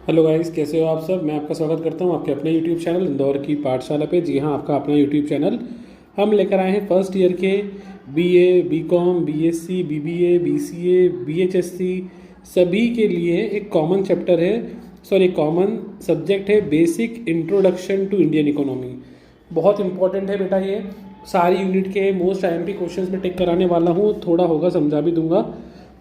Hello guys, कैसे हो आप सब। मैं आपका स्वागत करता हूं आपके अपने यूट्यूब चैनल इंदौर की पाठशाला पे। जी हाँ, आपका अपना यूट्यूब चैनल। हम लेकर आए हैं फर्स्ट ईयर के BA, BCom, BSc, BBA, BCA, बीएचएससी सभी के लिए एक कॉमन चैप्टर है, सॉरी कॉमन सब्जेक्ट है, basic introduction to Indian economy. बहुत इंपॉर्टेंट है बेटा ये। सारी यूनिट के मोस्ट आईएमपी क्वेश्चंस में टिक कराने वाला हूँ, थोड़ा होगा समझा भी दूंगा।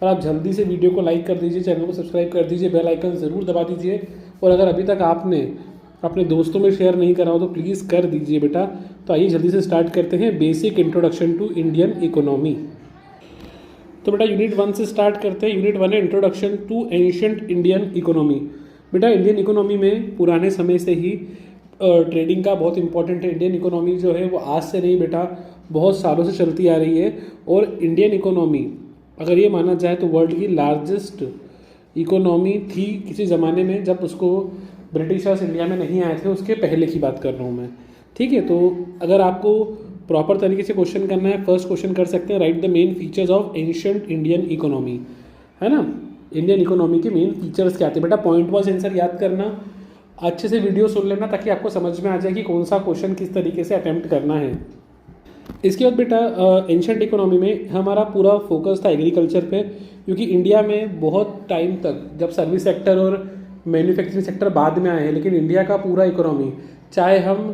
और आप जल्दी से वीडियो को लाइक कर दीजिए, चैनल को सब्सक्राइब कर दीजिए, बेल आइकन ज़रूर दबा दीजिए। और अगर अभी तक आपने अपने दोस्तों में शेयर नहीं करा हो तो प्लीज़ कर दीजिए बेटा। तो आइए जल्दी से स्टार्ट करते हैं basic introduction to Indian economy. तो बेटा यूनिट 1 से स्टार्ट करते हैं। यूनिट 1 है introduction to ancient Indian economy. बेटा इंडियन इकोनॉमी में पुराने समय से ही ट्रेडिंग का बहुत इंपॉर्टेंट है। इंडियन इकोनॉमी जो है वो आज से नहीं बेटा, बहुत सालों से चलती आ रही है। और इंडियन इकोनॉमी अगर ये माना जाए तो वर्ल्ड की लार्जेस्ट इकोनॉमी थी किसी ज़माने में, जब उसको ब्रिटिशर्स इंडिया में नहीं आए थे, उसके पहले की बात कर रहा हूँ मैं। ठीक है, तो अगर आपको प्रॉपर तरीके से क्वेश्चन करना है, फर्स्ट क्वेश्चन कर सकते हैं, right the main features of ancient Indian economy. है ना, इंडियन इकोनॉमी के मेन फीचर्स क्या थे बेटा। पॉइंट वाइज आंसर याद करना, अच्छे से वीडियो सुन लेना ताकि आपको समझ में आ जाए कि कौन सा क्वेश्चन किस तरीके से अटैम्प्ट करना है। इसके बाद बेटा एंशियंट इकोनॉमी में हमारा पूरा फोकस था एग्रीकल्चर पे, क्योंकि इंडिया में बहुत टाइम तक, जब सर्विस सेक्टर और मैन्युफैक्चरिंग सेक्टर बाद में आए हैं, लेकिन इंडिया का पूरा इकोनॉमी, चाहे हम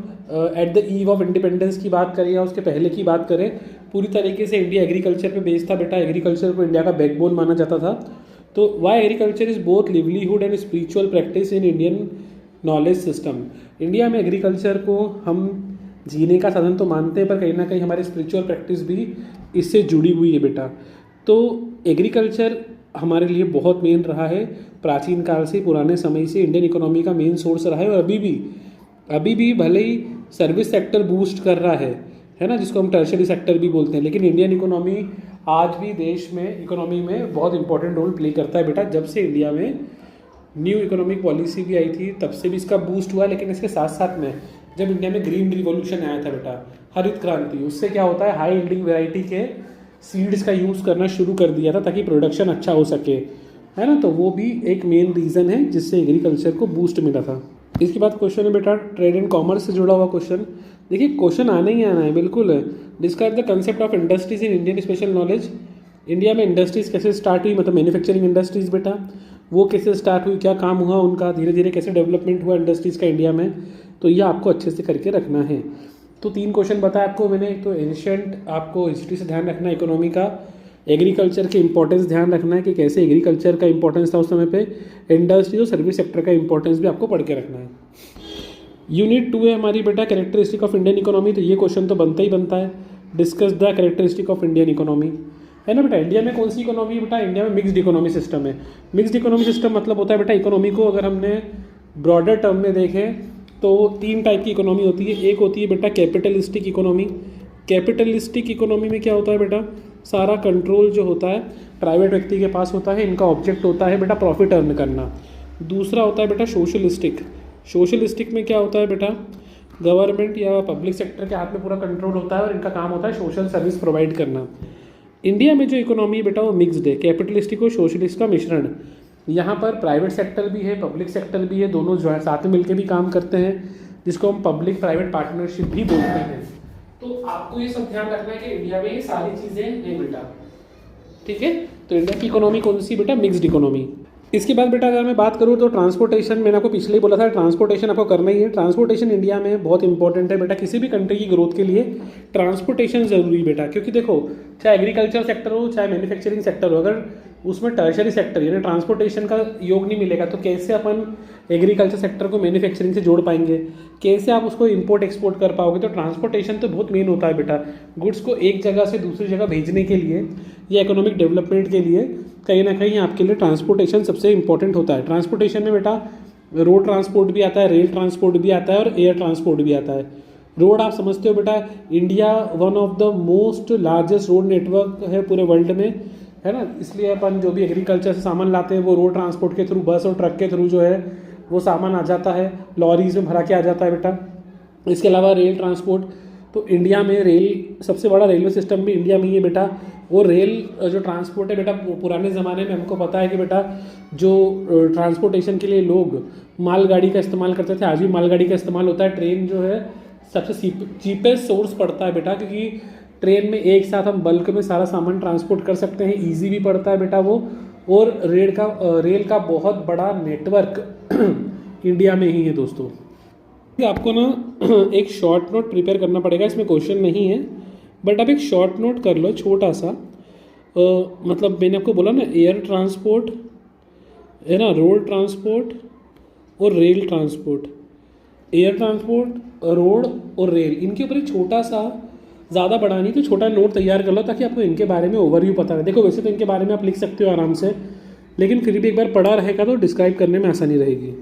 at the eve of independence की बात करें या उसके पहले की बात करें, पूरी तरीके से इंडिया एग्रीकल्चर पे बेस्ड था बेटा। एग्रीकल्चर को इंडिया का बैकबोन माना जाता था। तो why agriculture is both livelihood and spiritual practice in Indian knowledge system. India में एग्रीकल्चर को हम जीने का साधन तो मानते हैं, पर कहीं ना कहीं हमारी स्पिरिचुअल प्रैक्टिस भी इससे जुड़ी हुई है बेटा। तो एग्रीकल्चर हमारे लिए बहुत मेन रहा है, प्राचीन काल से, पुराने समय से इंडियन इकोनॉमी का मेन सोर्स रहा है। और अभी भी भले ही सर्विस सेक्टर बूस्ट कर रहा है ना, जिसको हम टर्शरी सेक्टर भी बोलते हैं, लेकिन इंडियन इकोनॉमी आज भी देश में इकोनॉमी में बहुत इंपॉर्टेंट रोल प्ले करता है बेटा। जब से इंडिया में न्यू इकोनॉमिक पॉलिसी भी आई थी तब से भी इसका बूस्ट हुआ है। लेकिन इसके साथ साथ में जब इंडिया में ग्रीन रिवॉल्यूशन आया था बेटा, हरित क्रांति, उससे क्या होता है, हाई यील्डिंग वैरायटी के सीड्स का यूज़ करना शुरू कर दिया था ताकि प्रोडक्शन अच्छा हो सके, है ना। तो वो भी एक मेन रीज़न है जिससे एग्रीकल्चर को बूस्ट मिला था। इसके बाद क्वेश्चन है बेटा ट्रेड एंड कॉमर्स से जुड़ा हुआ क्वेश्चन। देखिए क्वेश्चन आना ही आना है, बिल्कुल। Describe the concept of industries in Indian special knowledge. India में इंडस्ट्रीज कैसे स्टार्ट हुई, मतलब मैन्युफैक्चरिंग इंडस्ट्रीज बेटा, वो कैसे स्टार्ट हुई, क्या काम हुआ उनका, धीरे धीरे कैसे डेवलपमेंट हुआ इंडस्ट्रीज़ का इंडिया में। तो ये आपको अच्छे से करके रखना है। तो 3 क्वेश्चन बताया आपको मैंने। तो एंशियंट आपको हिस्ट्री से ध्यान रखना है इकोनॉमी का, एग्रीकल्चर के इंपॉर्टेंस ध्यान रखना है कि कैसे एग्रीकल्चर का इंपॉर्टेंस था उस समय पे, इंडस्ट्री और सर्विस सेक्टर का इंपॉर्टेंस भी आपको पढ़ के रखना है। यूनिट 2 है हमारी बेटा कैरेक्टरिस्टिक ऑफ इंडियन इकोनॉमी। तो ये क्वेश्चन तो बनता ही बनता है, discuss the characteristic of Indian economy, है ना बेटा। इंडिया में कौन सी इकोनॉमी है बेटा, इंडिया में मिक्स्ड इकोनॉमी सिस्टम है। मिक्स्ड इकोनॉमी सिस्टम मतलब होता है बेटा, इकोनॉमी को अगर हमने ब्रॉडर टर्म में देखें तो 3 टाइप की इकोनॉमी होती है। एक होती है बेटा कैपिटलिस्टिक इकोनॉमी। कैपिटलिस्टिक इकोनॉमी में क्या होता है बेटा, सारा कंट्रोल जो होता है प्राइवेट व्यक्ति के पास होता है, इनका ऑब्जेक्ट होता है बेटा प्रॉफिट अर्न करना। दूसरा होता है बेटा सोशलिस्टिक। सोशलिस्टिक में क्या होता है बेटा, गवर्नमेंट या पब्लिक सेक्टर के हाथ में पूरा कंट्रोल होता है और इनका काम होता है सोशल सर्विस प्रोवाइड करना। इंडिया में जो इकोनॉमी है बेटा वो मिक्स्ड है, कैपिटलिस्टिक और सोशलिस्ट का मिश्रण। यहाँ पर प्राइवेट सेक्टर भी है, पब्लिक सेक्टर भी है, दोनों जो है साथ में मिलकर भी काम करते हैं, जिसको हम पब्लिक प्राइवेट पार्टनरशिप भी बोलते हैं। तो आपको ये सब ध्यान रखना है कि इंडिया में ये सारी चीज़ें हैं बेटा, ठीक है। तो इंडिया की इकोनॉमी कौन सी बेटा, मिक्स्ड इकोनॉमी। इसके बाद बेटा अगर मैं बात करूँ तो ट्रांसपोर्टेशन, मैंने आपको पिछले ही बोला था ट्रांसपोर्टेशन आपको करना ही है। ट्रांसपोर्टेशन इंडिया में बहुत इंपॉर्टेंट है बेटा, किसी भी कंट्री की ग्रोथ के लिए ट्रांसपोर्टेशन ज़रूरी बेटा। क्योंकि देखो चाहे एग्रीकल्चर सेक्टर हो चाहे मैन्युफैक्चरिंग सेक्टर हो, अगर उसमें टर्शरी सेक्टर यानी ट्रांसपोर्टेशन का योग नहीं मिलेगा तो कैसे अपन एग्रीकल्चर सेक्टर को मैन्युफैक्चरिंग से जोड़ पाएंगे, कैसे आप उसको इंपोर्ट एक्सपोर्ट कर पाओगे। तो ट्रांसपोर्टेशन तो बहुत मेन होता है बेटा, गुड्स को एक जगह से दूसरी जगह भेजने के लिए या इकोनॉमिक डेवलपमेंट के लिए कहीं ना कहीं आपके लिए ट्रांसपोर्टेशन सबसे इंपॉर्टेंट होता है। ट्रांसपोर्टेशन में बेटा रोड ट्रांसपोर्ट भी आता है, रेल ट्रांसपोर्ट भी आता है और एयर ट्रांसपोर्ट भी आता है। रोड आप समझते हो बेटा, India one of the most largest road network है पूरे वर्ल्ड में, है ना। इसलिए अपन जो भी एग्रीकल्चर से सामान लाते हैं वो रोड ट्रांसपोर्ट के थ्रू, बस और ट्रक के थ्रू जो है वो सामान आ जाता है, लॉरीज में भरा के आ जाता है बेटा। इसके अलावा रेल ट्रांसपोर्ट तो इंडिया में रेल, सबसे बड़ा रेलवे सिस्टम भी इंडिया में ही है बेटा। वो रेल जो ट्रांसपोर्ट है बेटा, पुराने ज़माने में हमको पता है कि बेटा जो ट्रांसपोर्टेशन के लिए लोग मालगाड़ी का इस्तेमाल करते थे, आज भी मालगाड़ी का इस्तेमाल होता है। ट्रेन जो है सबसे चीपेस्ट सोर्स पड़ता है बेटा, क्योंकि ट्रेन में एक साथ हम बल्क में सारा सामान ट्रांसपोर्ट कर सकते हैं, ईजी भी पड़ता है बेटा वो। और रेल का बहुत बड़ा नेटवर्क इंडिया में ही है दोस्तों। आपको ना एक शॉर्ट नोट प्रिपेयर करना पड़ेगा, इसमें क्वेश्चन नहीं है बट आप एक शॉर्ट नोट कर लो छोटा सा। मतलब मैंने आपको बोला ना, एयर ट्रांसपोर्ट है ना, रोड ट्रांसपोर्ट और rail transport. Air transport, road और रेल, इनके ऊपर एक छोटा सा, ज़्यादा बड़ा नहीं तो छोटा नोट तैयार कर लो, ताकि आपको इनके बारे में ओवरव्यू पता रहे। देखो वैसे तो इनके बारे में आप लिख सकते हो आराम से, लेकिन फिर भी एक बार पढ़ा रहेगा तो डिस्क्राइब करने में आसानी रहेगी।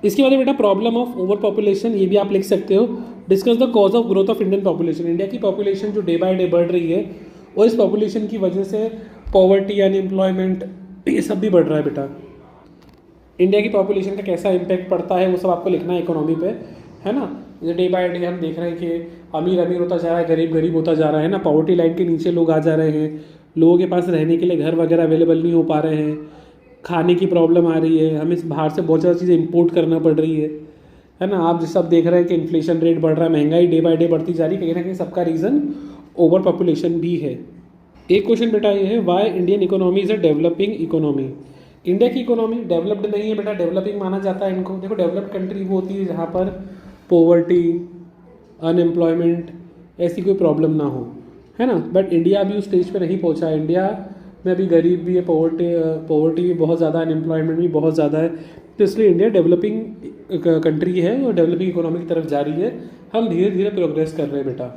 इसके बाद बेटा प्रॉब्लम ऑफ ओवर पॉपुलेशन, ये भी आप लिख सकते हो। Discuss the cause of growth of Indian population, India की पॉपुलेशन जो डे बाय डे बढ़ रही है और इस पॉपुलेशन की वजह से पॉवर्टी, अनएम्प्लॉयमेंट, ये सब भी बढ़ रहा है बेटा। इंडिया की पॉपुलेशन का कैसा इम्पैक्ट पड़ता है वो सब आपको लिखना है इकोनॉमी पे, है ना। जैसे डे बाय डे हम देख रहे हैं कि अमीर अमीर होता जा रहा है, गरीब गरीब होता जा रहा है ना। पॉवर्टी लाइन के नीचे लोग आ जा रहे हैं, लोगों के पास रहने के लिए घर वगैरह अवेलेबल नहीं हो पा रहे हैं, खाने की प्रॉब्लम आ रही है, हमें बाहर से बहुत ज़्यादा चीज़ें इंपोर्ट करना पड़ रही है ना। आप सब देख रहे हैं कि इन्फ्लेशन रेट बढ़ रहा है, महंगाई डे बाय डे बढ़ती जा रही है, कहीं ना कहीं सबका रीज़न ओवर पॉपुलेशन भी है। एक क्वेश्चन बेटा ये है, why Indian economy is a developing economy. India की इकोनॉमी डेवलप्ड नहीं है बेटा, डेवलपिंग माना जाता है इनको। देखो डेवलप्ड कंट्री वो होती है जहाँ पर पॉवर्टी, अनएम्प्लॉयमेंट, ऐसी कोई प्रॉब्लम ना हो, है ना। बट इंडिया अभी उस स्टेज पे नहीं पहुँचा है। इंडिया में अभी गरीब भी है, पॉवर्टी भी बहुत ज़्यादा, अनएम्प्लॉयमेंट भी बहुत ज़्यादा है। तो इसलिए इंडिया डेवलपिंग कंट्री है और डेवलपिंग इकोनॉमी की तरफ जा रही है। हम धीरे धीरे प्रोग्रेस कर रहे हैं बेटा।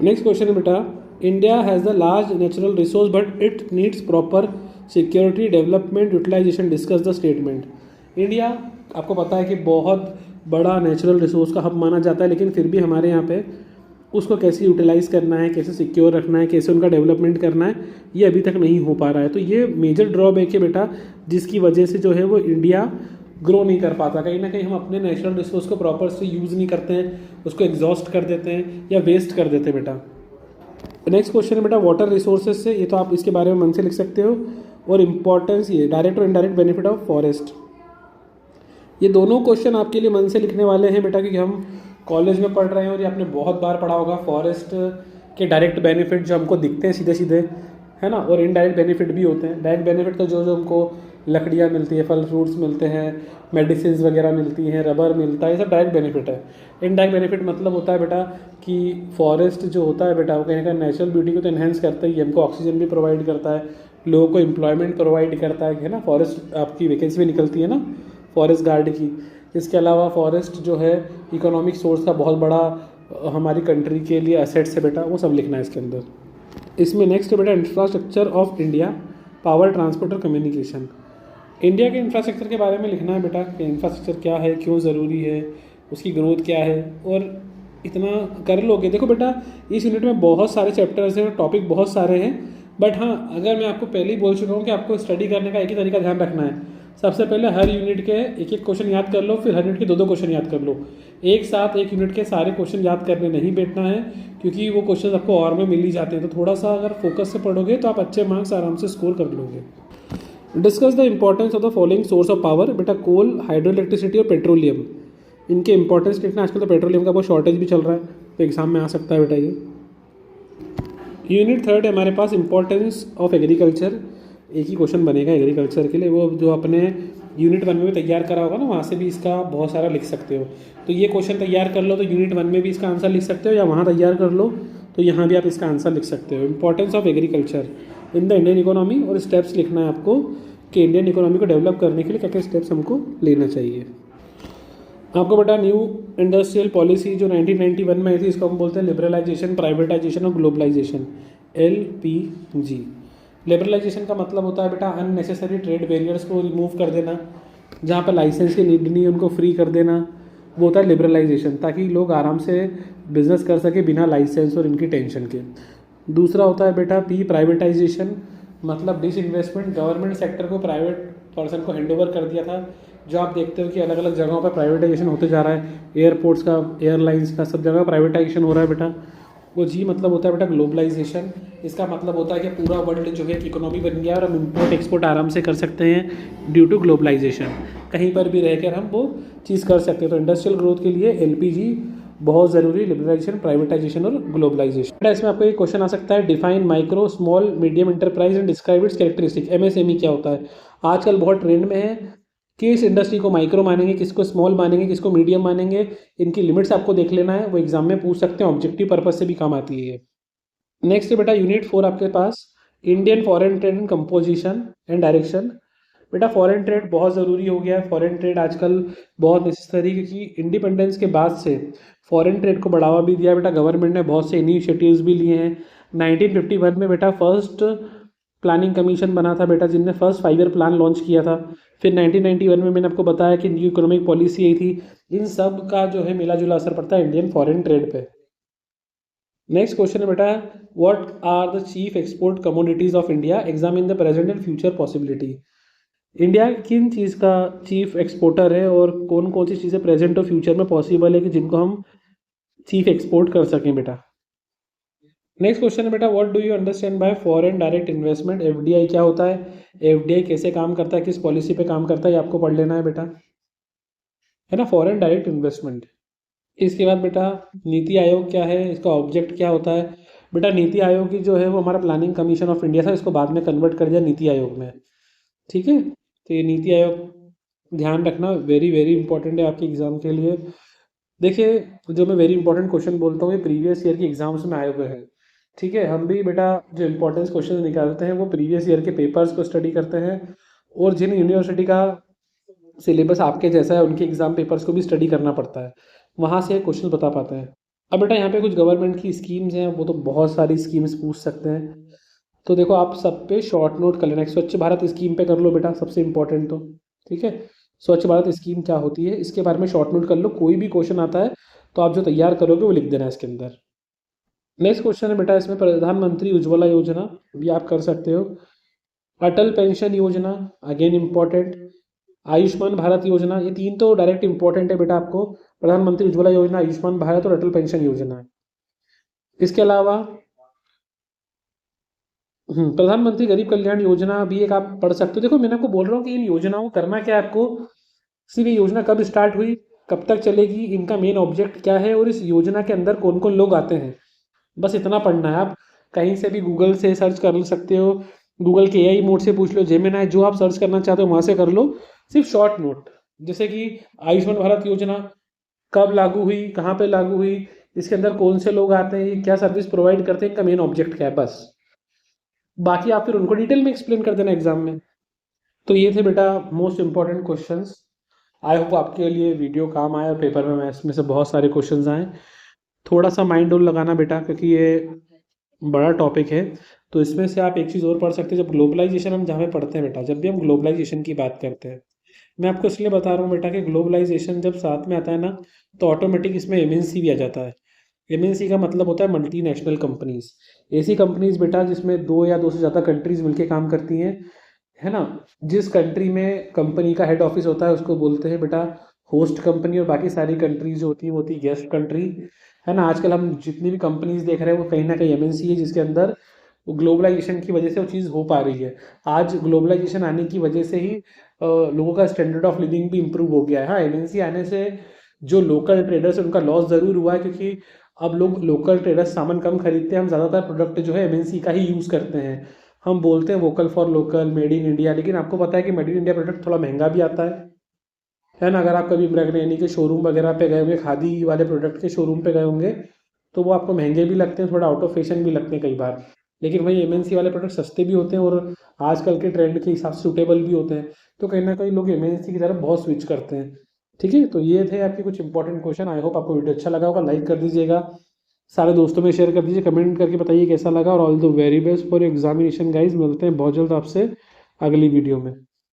नेक्स्ट क्वेश्चन है बेटा, India has the large natural resource but it needs proper security, development, utilisation, discuss the statement. India आपको पता है कि बहुत बड़ा नेचुरल रिसोर्स का हब माना जाता है, लेकिन फिर भी हमारे यहाँ पे उसको कैसे यूटिलाइज़ करना है, कैसे सिक्योर रखना है, कैसे उनका डेवलपमेंट करना है, ये अभी तक नहीं हो पा रहा है। तो ये मेजर ड्रॉबैक है बेटा, जिसकी वजह से जो है वो इंडिया ग्रो नहीं कर पाता। कहीं ना कहीं हम अपने नेचुरल रिसोर्स को प्रॉपर से यूज़ नहीं करते हैं, उसको एग्जॉस्ट कर देते हैं या वेस्ट कर देते हैं बेटा। नेक्स्ट क्वेश्चन है बेटा, वाटर रिसोर्सेज से, ये तो आप इसके बारे में मन से लिख सकते हो। और इम्पॉर्टेंस, ये डायरेक्ट और इनडायरेक्ट बेनिफिट ऑफ फॉरेस्ट। ये दोनों क्वेश्चन आपके लिए मन से लिखने वाले हैं बेटा, क्योंकि हम कॉलेज में पढ़ रहे हैं और ये आपने बहुत बार पढ़ा होगा। फॉरेस्ट के डायरेक्ट बेनिफिट जो हमको दिखते हैं सीधे सीधे, है ना, और इनडायरेक्ट बेनिफिट भी होते हैं। डायरेक्ट बेनिफिट तो जो जो हमको लकड़ियाँ मिलती है, फल फ्रूट्स मिलते हैं, मेडिसिन वगैरह मिलती हैं, रबर मिलता है, ये सब डायरेक्ट बेनिफिट है। इनडायरेक्ट बेनिफिट मतलब होता है बेटा कि फॉरेस्ट जो होता है बेटा, वो कहीं ना कहीं नेचुरल ब्यूटी को तो एनहेंस करता ही, हमको ऑक्सीजन भी प्रोवाइड करता है, लोगों को एम्प्लॉयमेंट प्रोवाइड करता है ना। फॉरेस्ट आपकी वैकेंसी भी निकलती है ना फॉरेस्ट गार्ड की। इसके अलावा फॉरेस्ट जो है इकोनॉमिक सोर्स का बहुत बड़ा हमारी कंट्री के लिए एसेट्स है बेटा, वो सब लिखना है इसके अंदर। इसमें नेक्स्ट है बेटा, infrastructure of India, power, transport और कम्युनिकेशन। इंडिया के इंफ्रास्ट्रक्चर के बारे में लिखना है बेटा कि इंफ्रास्ट्रक्चर क्या है, क्यों ज़रूरी है, उसकी ग्रोथ क्या है, और इतना कर लोगे। देखो बेटा इस यूनिट में बहुत सारे चैप्टर्स हैं, टॉपिक बहुत सारे हैं, बट हाँ अगर मैं आपको पहले ही बोल चुका हूँ कि आपको स्टडी करने का एक ही तरीका ध्यान रखना है। सबसे पहले हर यूनिट के एक एक क्वेश्चन याद कर लो, फिर हर यूनिट के दो दो क्वेश्चन याद कर लो। एक साथ एक यूनिट के सारे क्वेश्चन याद करने नहीं बैठना है, क्योंकि वो क्वेश्चन आपको और में मिल ही जाते हैं। तो थोड़ा सा अगर फोकस से पढ़ोगे तो आप अच्छे मार्क्स आराम से स्कोर कर लोगे। Discuss the importance of the following source of power. बेटा कोल, हाइड्रो इलेक्ट्रिसिटी और पेट्रोलियम, इनके इंपॉर्टेंस लिखना। आजकल तो पेट्रोलियम का बहुत शॉर्टेज भी चल रहा है, तो एग्जाम में आ सकता है बेटा ये। यूनिट थर्ड है हमारे पास, इंपॉर्टेंस ऑफ एग्रीकल्चर। एक ही क्वेश्चन बनेगा एग्रीकल्चर के लिए, वो जो अपने यूनिट 1 में भी तैयार करा होगा ना, वहाँ से भी इसका बहुत सारा लिख सकते हो। तो ये क्वेश्चन तैयार कर लो तो यूनिट 1 में भी इसका आंसर लिख सकते हो, या वहाँ तैयार कर लो तो यहाँ भी आप इसका आंसर लिख सकते हो। Importance of agriculture in the Indian economy, और स्टेप्स लिखना है आपको कि इंडियन इकोनॉमी को डेवलप करने के लिए क्या क्या स्टेप्स हमको लेना चाहिए। आपको बेटा न्यू इंडस्ट्रियल पॉलिसी जो 1991 में आई थी, इसको हम बोलते हैं लिबरलाइजेशन, प्राइवेटाइजेशन और ग्लोबलाइजेशन, LPG। लिबरलाइजेशन का मतलब होता है बेटा अननेसेसरी ट्रेड बैरियर्स को रिमूव कर देना, जहाँ पर लाइसेंस की नीड नहीं है उनको फ्री कर देना, वो होता है लिबरलाइजेशन, ताकि लोग आराम से बिजनेस कर सके बिना लाइसेंस और इनकी टेंशन के। दूसरा होता है बेटा P, प्राइवेटाइजेशन, मतलब डिसइन्वेस्टमेंट, गवर्नमेंट सेक्टर को प्राइवेट पर्सन को हैंड ओवर कर दिया था। जो आप देखते हो कि अलग अलग जगहों पर प्राइवेटाइजेशन होते जा रहा है, एयरपोर्ट्स का, एयरलाइंस का, सब जगह प्राइवेटाइजेशन हो रहा है बेटा। वो जी मतलब होता है बेटा ग्लोबलाइजेशन। इसका मतलब होता है कि पूरा वर्ल्ड जो है एक इकोनॉमी बन गया है और हम इम्पोर्ट एक्सपोर्ट आराम से कर सकते हैं ड्यू टू ग्लोबलाइजेशन। कहीं पर भी रहकर हम वो चीज़ कर सकते हैं। तो इंडस्ट्रियल ग्रोथ के लिए एलपीजी बहुत ज़रूरी, लिबरलाइजेशन, प्राइवेटाइजेशन और ग्लोबलाइजेशन। इसमें आपको एक क्वेश्चन आ सकता है, define micro small medium enterprise and describe it's characteristic. MSME क्या होता है? आजकल बहुत ट्रेंड में है, किस इंडस्ट्री को माइक्रो मानेंगे, किसको स्मॉल मानेंगे, किसको मीडियम मानेंगे, इनकी लिमिट्स आपको देख लेना है, वो एग्जाम में पूछ सकते हैं, ऑब्जेक्टिव पर्पज से भी काम आती है ये। नेक्स्ट बेटा यूनिट 4 आपके पास, Indian foreign trade and composition and direction. बेटा फॉरेन ट्रेड बहुत ज़रूरी हो गया है। फॉरेन ट्रेड आजकल बहुत नेसेसरी, क्योंकि इंडिपेंडेंस के बाद से फॉरेन ट्रेड को बढ़ावा भी दिया बेटा गवर्नमेंट ने, बहुत से इनिशिएटिव्स भी लिए हैं। 1951 में बेटा फर्स्ट प्लानिंग कमीशन बना था बेटा, जिनने फर्स्ट 5 ईयर प्लान लॉन्च किया था। फिर 1991 में मैंने आपको बताया कि न्यू इकोनॉमिक पॉलिसी आई थी। इन सब का जो है मिला जुला असर पड़ता है इंडियन फॉरेन ट्रेड पे। नेक्स्ट क्वेश्चन है बेटा, what are the chief export commodities of India, examine the present and future possibility. India किन चीज़ का चीफ एक्सपोर्टर है और कौन कौन सी चीज़ें प्रेजेंट और फ्यूचर में पॉसिबल है कि जिनको हम चीफ एक्सपोर्ट कर सकें बेटा। नेक्स्ट क्वेश्चन है बेटा, what do you understand by foreign direct investment, FDI क्या होता है, एफडीआई कैसे काम करता है, किस पॉलिसी पे काम करता है, ये आपको पढ़ लेना है बेटा, है ना, फॉरेन डायरेक्ट इन्वेस्टमेंट। इसके बाद बेटा नीति आयोग क्या है, इसका ऑब्जेक्ट क्या होता है। बेटा नीति आयोग की जो है वो हमारा प्लानिंग कमीशन ऑफ इंडिया था, इसको बाद में कन्वर्ट कर दिया नीति आयोग में, ठीक है। तो ये नीति आयोग ध्यान रखना, वेरी वेरी इंपॉर्टेंट है आपके एग्जाम के लिए। देखिए जो मैं वेरी इंपॉर्टेंट क्वेश्चन बोलता हूँ ये प्रीवियस ईयर के एग्जाम्स में आए हुए हैं, ठीक है। हम भी बेटा जो इंपॉर्टेंस क्वेश्चन निकालते हैं वो प्रीवियस ईयर के पेपर्स को स्टडी करते हैं, और जिन यूनिवर्सिटी का सिलेबस आपके जैसा है उनके एग्जाम पेपर्स को भी स्टडी करना पड़ता है, वहाँ से क्वेश्चन बता पाते हैं। अब बेटा यहाँ पे कुछ गवर्नमेंट की स्कीम्स हैं, वो तो बहुत सारी स्कीम्स पूछ सकते हैं। तो देखो आप सब पे शॉर्ट नोट कर लेना, एक स्वच्छ भारत स्कीम पे कर लो बेटा, सबसे इंपॉर्टेंट तो, ठीक है। स्वच्छ भारत स्कीम क्या होती है इसके बारे में शॉर्ट नोट कर लो, कोई भी क्वेश्चन आता है तो आप जो तैयार करोगे वो लिख देना है इसके अंदर। नेक्स्ट क्वेश्चन है बेटा इसमें, प्रधानमंत्री उज्ज्वला योजना भी आप कर सकते हो, अटल पेंशन योजना अगेन इंपॉर्टेंट, आयुष्मान भारत योजना, ये तीन तो डायरेक्ट इंपॉर्टेंट है बेटा आपको, प्रधानमंत्री उज्ज्वला योजना, आयुष्मान भारत और अटल पेंशन योजना। इसके अलावा प्रधानमंत्री गरीब कल्याण योजना भी एक आप पढ़ सकते हो। देखो मैंने आपको बोल रहा हूँ कि इन योजनाओं को करना क्या है आपको, सिर्फ ये योजना कब स्टार्ट हुई, कब तक चलेगी, इनका मेन ऑब्जेक्ट क्या है और इस योजना के अंदर कौन कौन लोग आते हैं, बस इतना पढ़ना है। आप कहीं से भी गूगल से सर्च कर सकते हो, गूगल के एआई मोड से पूछ लो, जेमिनी, जो आप सर्च करना चाहते हो वहाँ से कर लो, सिर्फ शॉर्ट नोट। जैसे कि आयुष्मान भारत योजना कब लागू हुई, कहाँ पे लागू हुई, इसके अंदर कौन से लोग आते हैं, ये क्या सर्विस प्रोवाइड करते हैं, इनका मेन ऑब्जेक्ट क्या है, बस। बाकी आप फिर उनको डिटेल में एक्सप्लेन कर देना एग्जाम में। तो ये थे बेटा most important questions. I hope आपके लिए वीडियो काम आए और पेपर में इसमें से बहुत सारे क्वेश्चंस आए। थोड़ा सा माइंड और लगाना बेटा, क्योंकि ये बड़ा टॉपिक है। तो इसमें से आप एक चीज़ और पढ़ सकते हैं, जब ग्लोबलाइजेशन हम जहाँ पे पढ़ते हैं बेटा, जब भी हम ग्लोबलाइजेशन की बात करते हैं, मैं आपको इसलिए बता रहा हूँ बेटा कि ग्लोबलाइजेशन जब साथ में आता है ना, तो ऑटोमेटिक इसमें एमएनसी भी आ जाता है। एमएनसी का मतलब होता है मल्टीनेशनल कंपनीज, ऐसी कंपनीज बेटा जिसमें दो या दो से ज़्यादा कंट्रीज मिलकर काम करती हैं, है ना। जिस कंट्री में कंपनी का हेड ऑफिस होता है उसको बोलते हैं बेटा होस्ट कंपनी, और बाकी सारी कंट्रीज जो होती हैं वो होती है गेस्ट कंट्री, है ना। आजकल हम जितनी भी कंपनीज देख रहे हैं वो कहीं ना कहीं एमएनसी है, जिसके अंदर ग्लोबलाइजेशन की वजह से वो चीज़ हो पा रही है। आज ग्लोबलाइजेशन आने की वजह से ही लोगों का स्टैंडर्ड ऑफ लिविंग भी इम्प्रूव हो गया है। हाँ, एमएनसी आने से जो लोकल ट्रेडर्स हैं उनका लॉस ज़रूर हुआ है, क्योंकि अब लोग लोकल ट्रेडर्स सामान कम खरीदते हैं, हम ज़्यादातर प्रोडक्ट जो है एमएनसी का ही यूज़ करते हैं। हम बोलते हैं vocal for local, made in India, लेकिन आपको पता है कि मेड इन इंडिया प्रोडक्ट थोड़ा महंगा भी आता है ना। अगर आप कभी इम्ब्रेगनेनी के शोरूम वगैरह पे गए होंगे, खादी वाले प्रोडक्ट के शोरूम पे गए होंगे, तो वो आपको महंगे भी लगते हैं, थोड़ा आउट ऑफ फैशन भी लगते हैं कई बार, लेकिन वही एमएनसी वाले प्रोडक्ट सस्ते भी होते हैं और आजकल के ट्रेंड के हिसाब से सूटेबल भी होते हैं। तो कहीं ना कहीं लोग एमएनसी की तरफ बहुत स्विच करते हैं, ठीक है। तो ये थे आपके कुछ इंपॉर्टेंट क्वेश्चन। आई होप आपको वीडियो अच्छा लगा होगा, लाइक कर दीजिएगा, सारे दोस्तों में शेयर कर दीजिए, कमेंट करके बताइए कैसा लगा, और all the very best for examination guys. मिलते हैं बहुत जल्द आपसे अगली वीडियो में।